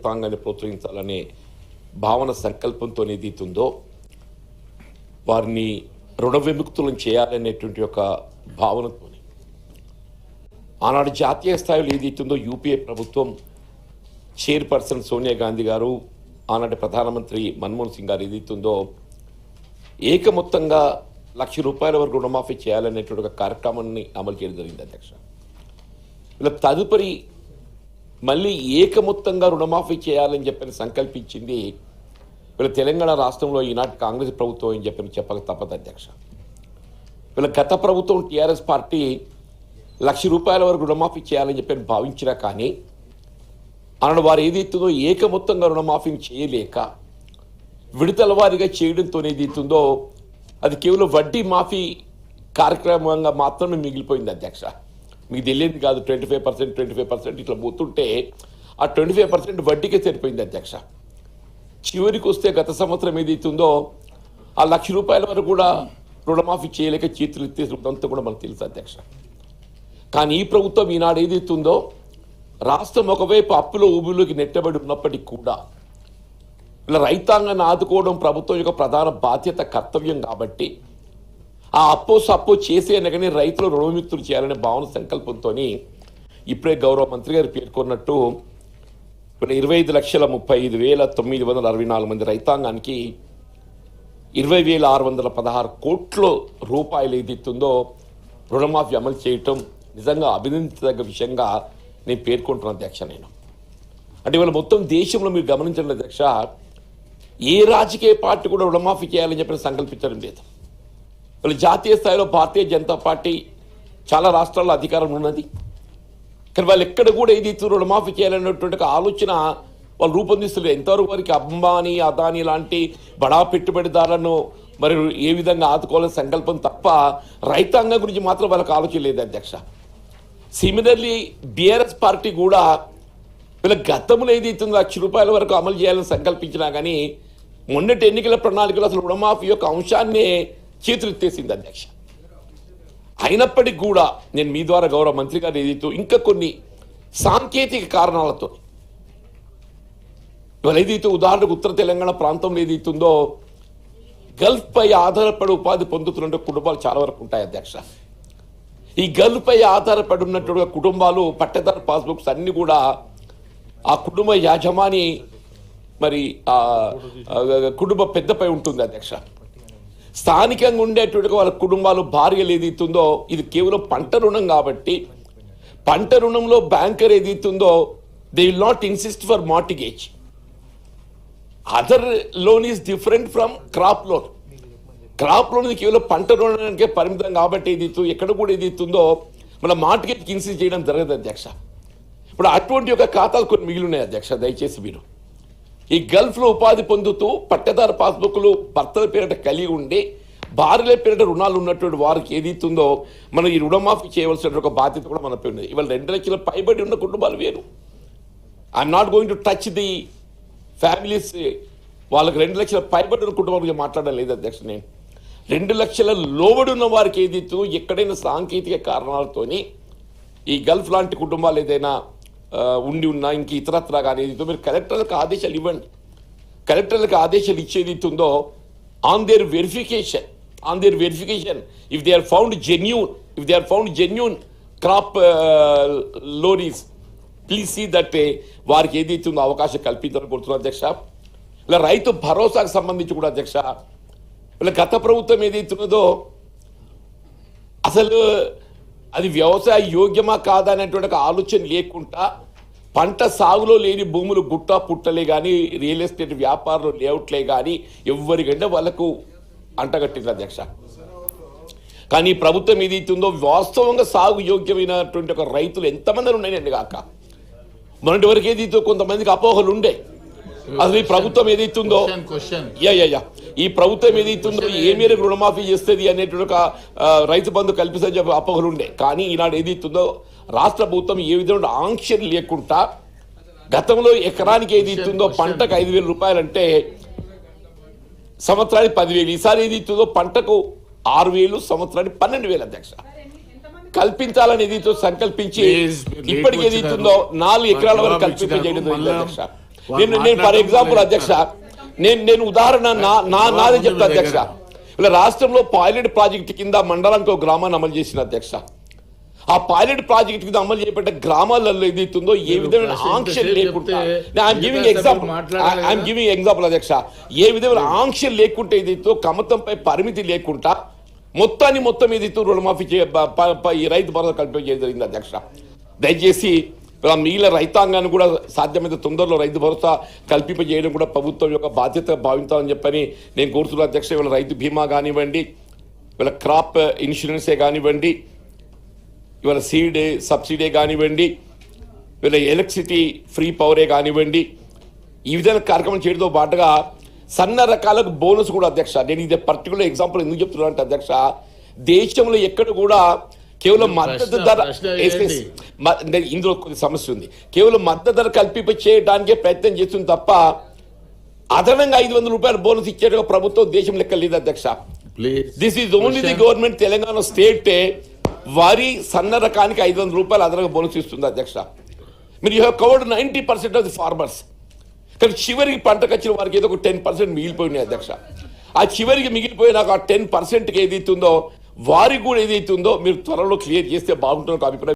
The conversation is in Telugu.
రైతాంగాన్ని ప్రోత్సహించాలనే భావన సంకల్పంతో ఏదైతుందో వారిని రుణ విముక్తులను చేయాలనేటువంటి ఒక భావనతో ఆనాడు జాతీయ స్థాయిలో ఏదైతుందో యూపీఏ ప్రభుత్వం చైర్పర్సన్ సోనియా గాంధీ గారు, ఆనాటి ప్రధానమంత్రి మన్మోహన్ సింగ్ గారు ఏదైతుందో ఏకమొత్తంగా ₹1,00,000 వరకు రుణమాఫీ చేయాలనేటువంటి ఒక కార్యక్రమాన్ని అమలు చేయడం జరిగింది అధ్యక్ష. ఇలా తదుపరి మళ్ళీ ఏకమొత్తంగా రుణమాఫీ చేయాలని చెప్పని సంకల్పించింది వీళ్ళ తెలంగాణ రాష్ట్రంలో ఈనాటి కాంగ్రెస్ ప్రభుత్వం అని చెప్పక తప్పదు అధ్యక్ష. వీళ్ళ గత ప్రభుత్వం టీఆర్ఎస్ పార్టీ ₹1,00,000 వరకు రుణమాఫీ చేయాలని చెప్పని భావించినా కానీ ఆనాడు వారు ఏదైతుందో ఏకమొత్తంగా రుణమాఫీని చేయలేక విడతల వారీగా చేయడంతో ఏదైతుందో అది కేవలం వడ్డీ మాఫీ కార్యక్రమంగా మాత్రమే మిగిలిపోయింది అధ్యక్ష. మీకు తెలియదు కాదు, 25% ఇట్లా పోతుంటే ఆ 25% వడ్డీకే సరిపోయింది అధ్యక్ష. చివరికి వస్తే గత సంవత్సరం ఏదైతుందో ఆ ₹1,00,000 వరకు కూడా రుణమాఫీ చేయలేక చేతులు ఎత్తేసినంతా కూడా మనకు తెలుసు అధ్యక్ష. కానీ ఈ ప్రభుత్వం ఈనాడు ఏదైతుందో రాష్ట్రం ఒకవైపు అప్పులో ఊబిలోకి నెట్టబడి ఉన్నప్పటికీ కూడా ఇలా రైతాంగాన్ని ఆదుకోవడం ప్రభుత్వం యొక్క ప్రధాన బాధ్యత, కర్తవ్యం కాబట్టి ఆ అప్పో చేసేనా కానీ రైతులు రుణవిముక్తులు చేయాలనే భావన సంకల్పంతో ఇప్పుడే గౌరవ మంత్రి గారు పేర్కొన్నట్టు 25,35,964 మంది రైతాంగానికి 20,616 కోట్ల రూపాయలు ఏదైతుందో రుణమాఫీ అమలు చేయటం నిజంగా అభినందించదగ్గ విషయంగా నేను పేర్కొంటున్నాను అధ్యక్ష. నేను అంటే ఇవాళ మొత్తం దేశంలో మీరు గమనించండి అధ్యక్ష, ఏ రాజకీయ పార్టీ కూడా రుణమాఫీ చేయాలని చెప్పి సంకల్పించడం లేదు. వాళ్ళు జాతీయ స్థాయిలో భారతీయ జనతా పార్టీ చాలా రాష్ట్రాల్లో అధికారం ఉన్నది, కానీ వాళ్ళు ఎక్కడ కూడా ఏదైతే రుణమాఫీ చేయాలనేటువంటి ఆలోచన వాళ్ళు రూపొందిస్తున్నారు. ఎంతవరకు వారికి అంబానీ, అదానీ లాంటి బడా పెట్టుబడిదారులను మరి ఏ విధంగా ఆదుకోవాలని సంకల్పం తప్ప రైతాంగం గురించి మాత్రం వాళ్ళకి ఆలోచన లేదు అధ్యక్ష. సిమిలర్లీ బీఆర్ఎస్ పార్టీ కూడా వీళ్ళ గతంలో ఏదైతుందో ₹1,00,000 వరకు అమలు చేయాలని సంకల్పించినా కానీ మొన్నటి ఎన్నికల ప్రణాళికలో అసలు రుణమాఫీ యొక్క అంశాన్నే చేతులెత్తేసింది అధ్యక్ష. అయినప్పటికీ కూడా నేను మీ ద్వారా గౌరవ మంత్రి గారు ఏదైతే ఇంకా కొన్ని సాంకేతిక కారణాలతో ఇవాళ ఏదైతే ఉదాహరణకు ఉత్తర తెలంగాణ ప్రాంతంలో ఏదైతుందో గల్ఫ్ పై ఆధారపడి ఉపాధి పొందుతున్న కుటుంబాలు చాలా వరకు ఉంటాయి అధ్యక్ష. ఈ గల్ఫ్ పై ఆధారపడి ఉన్నటువంటి కుటుంబాలు పట్టేదారు పాస్బుక్స్ అన్ని కూడా ఆ కుటుంబ యాజమాని మరి కుటుంబ పెద్దపై ఉంటుంది అధ్యక్ష. స్థానికంగా ఉండేటువంటి వాళ్ళ కుటుంబాలు భార్యలు ఏదైతుందో ఇది కేవలం పంట రుణం కాబట్టి పంట రుణంలో బ్యాంకర్ ఏదైతుందో they will not insist for mortgage. Other loan is different from crop loan. Crop loan కేవలం పంట రుణానికే పరిమితం కాబట్టి ఏదైతే ఎక్కడ కూడా ఏదైతుందో మన మార్టిగేజ్కి ఇన్సిస్ట్ చేయడం జరగదు అధ్యక్ష. ఇప్పుడు అటువంటి యొక్క ఖాతాలు కొన్ని మిగిలి ఉన్నాయి అధ్యక్ష. దయచేసి మీరు ఈ గల్ఫ్లో ఉపాధి పొందుతూ పట్టేదారు పాస్బుక్లు భర్తల పేరిట కలిగి ఉండి భార్యల పేరిట రుణాలు ఉన్నటువంటి వారికి ఏదైతుందో మనం ఈ రుణమాఫీ చేయవలసిన ఒక బాధ్యత కూడా మనపై ఉంది. ఇవాళ 2 లక్షల పైబడి ఉన్న కుటుంబాలు వేరు. I'm not going to touch the families. వాళ్ళకి 2 లక్షల పైబడి ఉన్న కుటుంబాల గురించి మాట్లాడడం లేదు అధ్యక్ష. నేను 2 లక్షల లోబడి ఉన్న వారికి ఏదైతే ఎక్కడైనా సాంకేతిక కారణాలతోని ఈ గల్ఫ్ లాంటి కుటుంబాలు ఏదైనా ఉండి ఉన్నా ఇంక ఇతరత్రా కానీ ఏదైతే మీరు కలెక్టర్లకు ఆదేశాలు ఇవ్వండి. కలెక్టర్లకు ఆదేశాలు ఇచ్చేది ఉందో on their verification if they are found genuine crop lorries please see that వారికి ఏదైతే ఉందో అవకాశం కల్పించాలని కోరుతున్నారు అధ్యక్ష. ఇలా రైతు భరోసాకు సంబంధించి కూడా అధ్యక్ష ఇలా గత ప్రభుత్వం ఏదైతున్నదో అసలు అది వ్యవసాయ యోగ్యమా కాదా అనేటువంటి ఒక ఆలోచన లేకుండా పంట సాగులో లేని భూములు గుట్ట పుట్టలే కానీ రియల్ ఎస్టేట్ వ్యాపారులు లేఅవుట్లే కానీ ఎవరికంటే వాళ్ళకు అంటగట్టింది అధ్యక్ష. కానీ ప్రభుత్వం ఏదైతుందో వాస్తవంగా సాగు యోగ్యమైనటువంటి ఒక రైతులు ఎంతమంది ఉన్నాయండి కాక మొన్నటి వరకు ఏదైతే కొంతమందికి అపోహలు ఉండే. అసలు ఈ ప్రభుత్వం ఏదైతుందో ఈ ప్రభుత్వం ఏదైతుందో ఏ మేరకు రుణమాఫీ చేస్తుంది అనేటువంటి ఒక రైతు బంధు కల్పిస్తుందని చెప్పి అపోహలు ఉండే. కానీ ఈనాడు ఏదైతుందో రాష్ట్ర ప్రభుత్వం ఏ విధంగా ఆంక్షలు లేకుండా గతంలో ఎకరానికి ఏదైతుందో పంటకు ₹5,000 అంటే సంవత్సరానికి 10,000, ఈసారి ఏదైతుందో పంటకు 6,000, సంవత్సరానికి 12,000 అధ్యక్ష కల్పించాలని ఏదైతే సంకల్పించి ఇప్పటికి ఏదైతుందో 4 ఎకరాల వరకు కల్పించడం జరిగింది అధ్యక్ష. నేను ఫర్ ఎగ్జాంపుల్ అధ్యక్ష నేను ఉదాహరణ నాదే చెప్తా అధ్యక్ష. ఇలా రాష్ట్రంలో పైలట్ ప్రాజెక్ట్ కింద మండలానికి ఒక గ్రామాన్ని అమలు చేసిన అధ్యక్ష. ఆ పైలట్ ప్రాజెక్ట్ కింద అమలు చేయబడ్డ గ్రామాలలో ఏదైతుందో ఏ విధమైన ఆంక్షలు లేకుండా ఐఎమ్ గివింగ్ ఎగ్జాంపుల్ అధ్యక్ష. ఏ విధమైన ఆంక్షలు లేకుంటే ఏదైతే కమతంపై పరిమితి లేకుండా మొత్తం ఏదైతే రుణమాఫీ ఈ రైతు భరోసా కల్పించడం జరిగింది అధ్యక్ష. దయచేసి మిగిలిన రైతాంగాన్ని కూడా సాధ్యమైనంత తొందరలో రైతు భరోసా కల్పింపజేయడం కూడా ప్రభుత్వం యొక్క బాధ్యత భావించాలని చెప్పని నేను కోరుతున్నా అధ్యక్ష. ఇవాళ రైతు బీమా కానివ్వండి, ఇవాళ క్రాప్ ఇన్సూరెన్సే కానివ్వండి, ఇవాళ సీడ్ సబ్సిడీ కానివ్వండి, ఇవాళ ఎలక్ట్రిసిటీ ఫ్రీ పవరే కానివ్వండి, ఈ విధంగా కార్యక్రమం చేయడంతో పాటుగా సన్న రకాలకు బోనస్ కూడా అధ్యక్ష. నేను ఇది పర్టికులర్ ఎగ్జాంపుల్ ఎందుకు చెప్తున్నాను అంటే అధ్యక్ష, దేశంలో ఎక్కడ కూడా కేవలం మద్దతు ధర, ఇందులో కొన్ని సమస్య ఉంది, కేవలం మద్దతు ధర కల్పింప చేయడానికే ప్రయత్నం చేస్తుంది తప్ప అదనంగా 500 రూపాయల బోనస్ ఇచ్చేట ప్రభుత్వం దేశం లెక్క లేదు అధ్యక్ష. This is only the government Telangana స్టేటే వరి సన్న రకానికి 500 రూపాయలు అదనంగా బోనస్ ఇస్తుంది అధ్యక్ష. మీరు you have covered 90% of the farmers. కానీ చివరికి పంటకు వచ్చిన వారికి ఏదో ఒక 10% మిగిలిపోయినాయి అధ్యక్ష. ఆ చివరికి మిగిలిపోయిన ఆ 10%కి ఏదైతుందో వారికి కూడా ఏదైతుందో మీరు త్వరలో క్లియర్ చేస్తే బాగుంటుందో అభిప్రాయం.